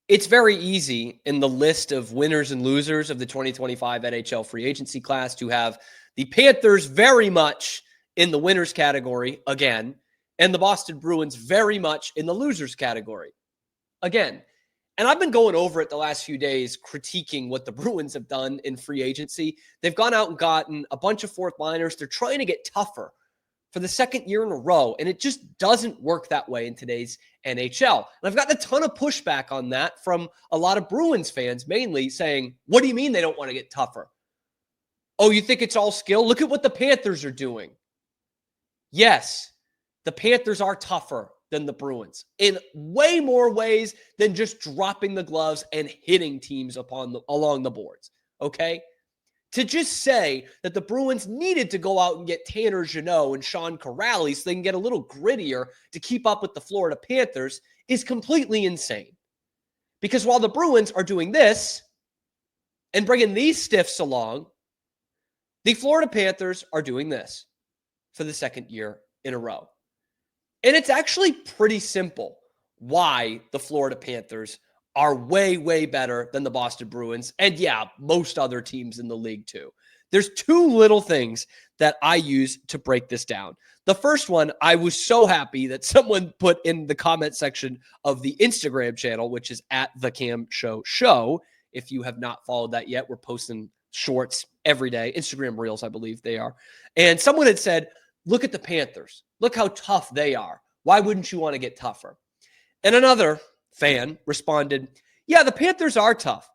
It's very easy in the list of winners and losers of the 2025 NHL free agency class to have the Panthers very much in the winners category again, and the Boston Bruins very much in the losers category again. And I've been going over it the last few days, critiquing what the Bruins have done in free agency. They've gone out and gotten a bunch of fourth liners. They're trying to get tougher for the second year in a row, and it just doesn't work that way in today's NHL. And I've gotten a ton of pushback on that from a lot of Bruins fans, mainly saying, what do you mean they don't want to get tougher? Oh, you think it's all skill? Look at what the Panthers are doing. Yes, the Panthers are tougher than the Bruins in way more ways than just dropping the gloves and hitting teams along the boards, okay? To just say that the Bruins needed to go out and get Tanner Jeannot and Sean Corrali so they can get a little grittier to keep up with the Florida Panthers is completely insane. Because while the Bruins are doing this and bringing these stiffs along, the Florida Panthers are doing this for the second year in a row. And it's actually pretty simple why the Florida Panthers are way, way better than the Boston Bruins. And yeah, most other teams in the league too. There's two little things that I use to break this down. The first one, I was so happy that someone put in the comment section of the Instagram channel, which is at the Cam Show. If you have not followed that yet, we're posting shorts every day, Instagram Reels, I believe they are. And someone had said, look at the Panthers. Look how tough they are. Why wouldn't you want to get tougher? And another fan responded, yeah, the Panthers are tough.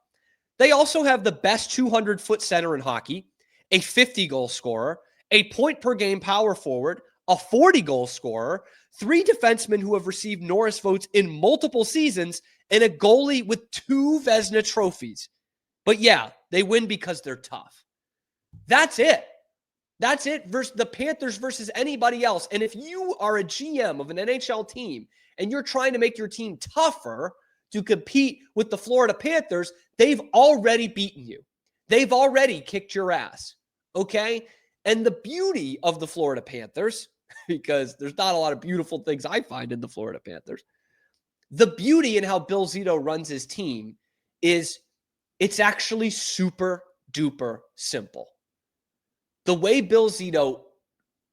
They also have the best 200-foot center in hockey, a 50-goal scorer, a point-per-game power forward, a 40-goal scorer, 3 defensemen who have received Norris votes in multiple seasons, and a goalie with 2 Vezina trophies. But yeah, they win because they're tough. That's it. That's it versus the Panthers versus anybody else. And if you are a GM of an NHL team and you're trying to make your team tougher to compete with the Florida Panthers, they've already beaten you. They've already kicked your ass, okay? And the beauty of the Florida Panthers, because there's not a lot of beautiful things I find in the Florida Panthers, the beauty in how Bill Zito runs his team is it's actually super duper simple. The way Bill Zito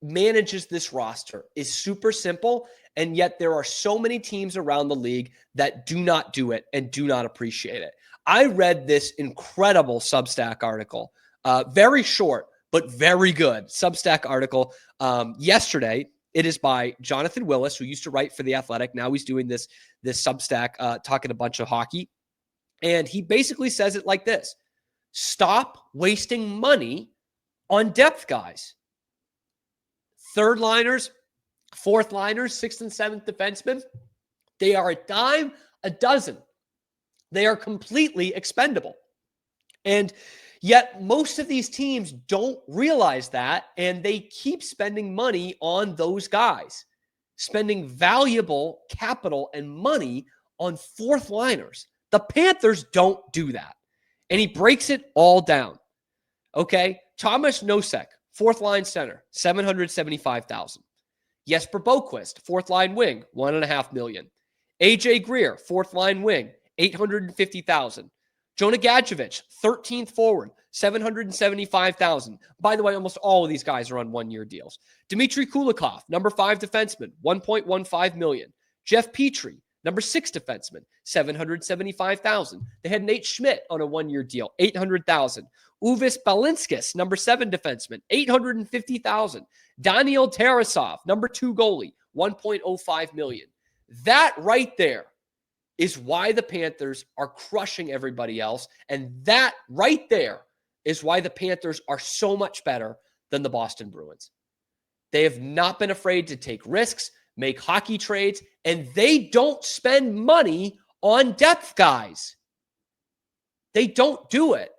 manages this roster is super simple, and yet there are so many teams around the league that do not do it and do not appreciate it. I read this incredible Substack article, very short, but very good Substack article yesterday. It is by Jonathan Willis, who used to write for The Athletic. Now he's doing this Substack, talking a bunch of hockey. And he basically says it like this: stop wasting money on depth guys. Third liners, fourth liners, sixth and seventh defensemen, they are a dime a dozen. They are completely expendable. And yet most of these teams don't realize that, and they keep spending money on those guys, spending valuable capital and money on fourth liners. The Panthers don't do that. And he breaks it all down. Okay, Thomas Nosek, fourth line center, $775,000. Jesper Boquist, fourth line wing, $1.5 million. AJ Greer, fourth line wing, $850,000. Jonah Gadjevich, 13th forward, $775,000. By the way, almost all of these guys are on one-year deals. Dmitry Kulikov, number 5 defenseman, $1.15 million. Jeff Petrie, number 6 defenseman, $775,000. They had Nate Schmidt on a one-year deal, $800,000. Uvis Balinskis, number 7 defenseman, $850,000. Daniil Tarasov, number 2 goalie, $1.05 million. That right there is why the Panthers are crushing everybody else. And that right there is why the Panthers are so much better than the Boston Bruins. They have not been afraid to take risks, make hockey trades, and they don't spend money on depth guys. They don't do it.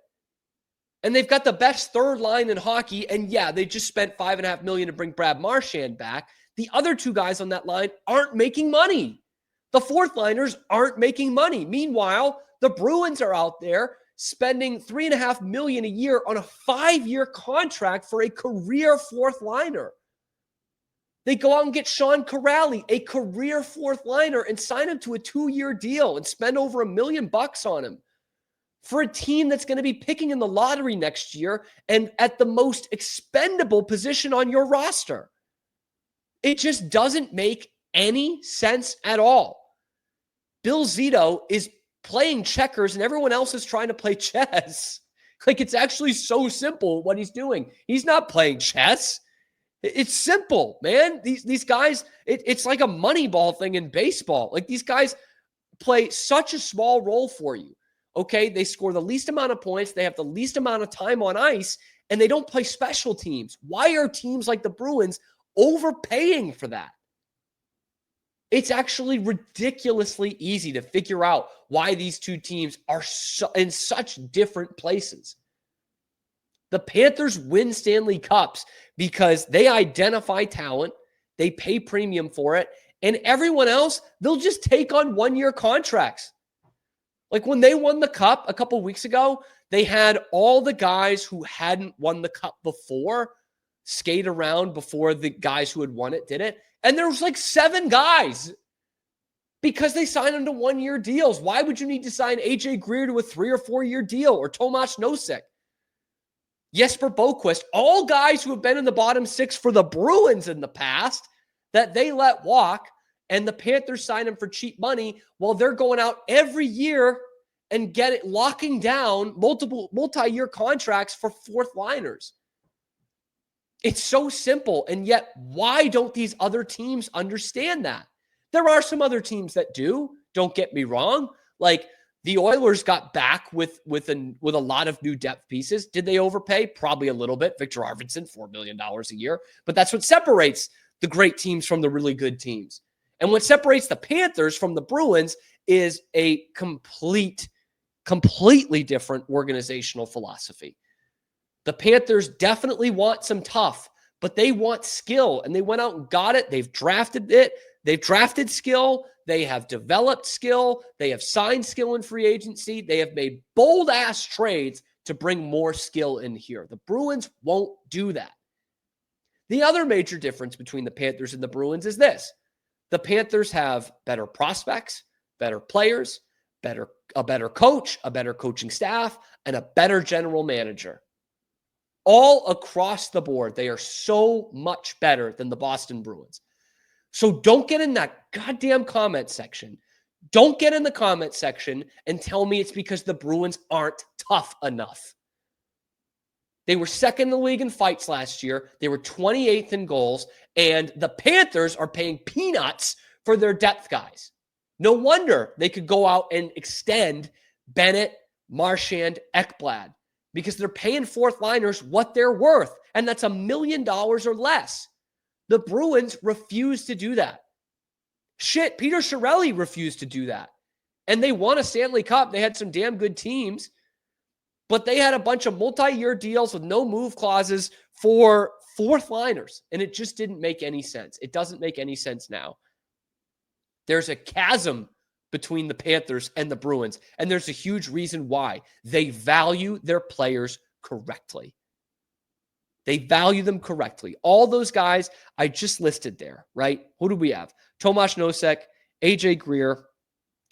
And they've got the best third line in hockey. And yeah, they just spent $5.5 million to bring Brad Marchand back. The other 2 guys on that line aren't making money. The fourth liners aren't making money. Meanwhile, the Bruins are out there spending $3.5 million a year on a 5-year contract for a career fourth liner. They go out and get Sean Corrali, a career fourth liner, and sign him to a 2-year deal and spend over $1 million on him for a team that's going to be picking in the lottery next year and at the most expendable position on your roster. It just doesn't make any sense at all. Bill Zito is playing checkers and everyone else is trying to play chess. Like, it's actually so simple what he's doing. He's not playing chess. It's simple, man. These guys, it's like a money ball thing in baseball. Like, these guys play such a small role for you. Okay, they score the least amount of points, they have the least amount of time on ice, and they don't play special teams. Why are teams like the Bruins overpaying for that? It's actually ridiculously easy to figure out why these two teams are in such different places. The Panthers win Stanley Cups because they identify talent, they pay premium for it, and everyone else, they'll just take on one-year contracts. Like, when they won the Cup a couple weeks ago, they had all the guys who hadn't won the Cup before skate around before the guys who had won it did it. And there was like 7 guys because they signed them to 1-year deals. Why would you need to sign AJ Greer to a 3 or 4-year deal, or Tomas Nosek, Jesper Boquist, all guys who have been in the bottom 6 for the Bruins in the past that they let walk, and the Panthers sign them for cheap money while they're going out every year and locking down multi-year contracts for fourth liners. It's so simple. And yet, why don't these other teams understand that? There are some other teams that do. Don't get me wrong. Like, the Oilers got back with a lot of new depth pieces. Did they overpay? Probably a little bit. Victor Arvidsson, $4 million a year. But that's what separates the great teams from the really good teams. And what separates the Panthers from the Bruins is a completely different organizational philosophy. The Panthers definitely want some tough, but they want skill, and they went out and got it. They've drafted it. They've drafted skill. They have developed skill. They have signed skill in free agency. They have made bold-ass trades to bring more skill in here. The Bruins won't do that. The other major difference between the Panthers and the Bruins is this. The Panthers have better prospects, better players, a better coach, a better coaching staff, and a better general manager. All across the board, they are so much better than the Boston Bruins. So don't get in that goddamn comment section. Don't get in the comment section and tell me it's because the Bruins aren't tough enough. They were second in the league in fights last year. They were 28th in goals, and the Panthers are paying peanuts for their depth guys. No wonder they could go out and extend Bennett, Marchand, Ekblad, because they're paying fourth liners what they're worth, and that's $1 million or less. The Bruins refuse to do that. Shit, Peter Chiarelli refused to do that. And they won a Stanley Cup. They had some damn good teams, but they had a bunch of multi-year deals with no move clauses for fourth liners, and it just didn't make any sense. It doesn't make any sense now. There's a chasm between the Panthers and the Bruins, and there's a huge reason why. They value their players correctly. They value them correctly. All those guys I just listed there, right? Who do we have? Tomas Nosek, AJ Greer,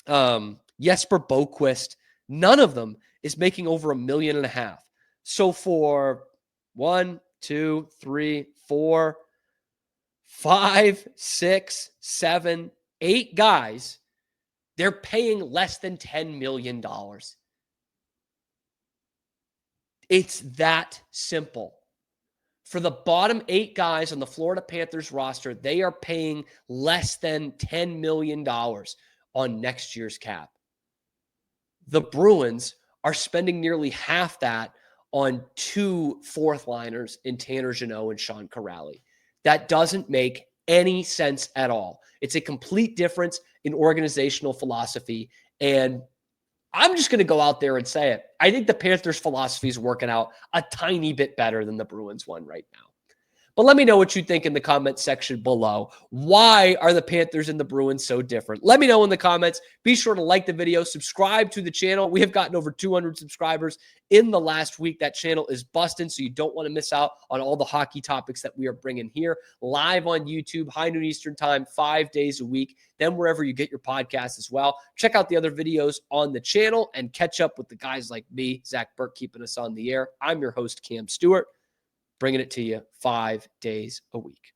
Jesper Boquist. None of them is making over $1.5 million. So for 1, 2, 3, 4, 5, 6, 7, 8 guys, they're paying less than $10 million. It's that simple. For the bottom 8 guys on the Florida Panthers roster, they are paying less than $10 million on next year's cap. The Bruins are spending nearly half that on 2 fourth liners in Tanner Jeannot and Sean Corrali. That doesn't make any sense at all. It's a complete difference in organizational philosophy. And I'm just going to go out there and say it. I think the Panthers' philosophy is working out a tiny bit better than the Bruins one right now. But let me know what you think in the comment section below. Why are the Panthers and the Bruins so different? Let me know in the comments. Be sure to like the video, subscribe to the channel. We have gotten over 200 subscribers in the last week. That channel is busting, so you don't want to miss out on all the hockey topics that we are bringing here live on YouTube, high noon Eastern time, 5 days a week. Then wherever you get your podcasts as well. Check out the other videos on the channel and catch up with the guys like me, Zach Burke, keeping us on the air. I'm your host, Cam Stuart, bringing it to you 5 days a week.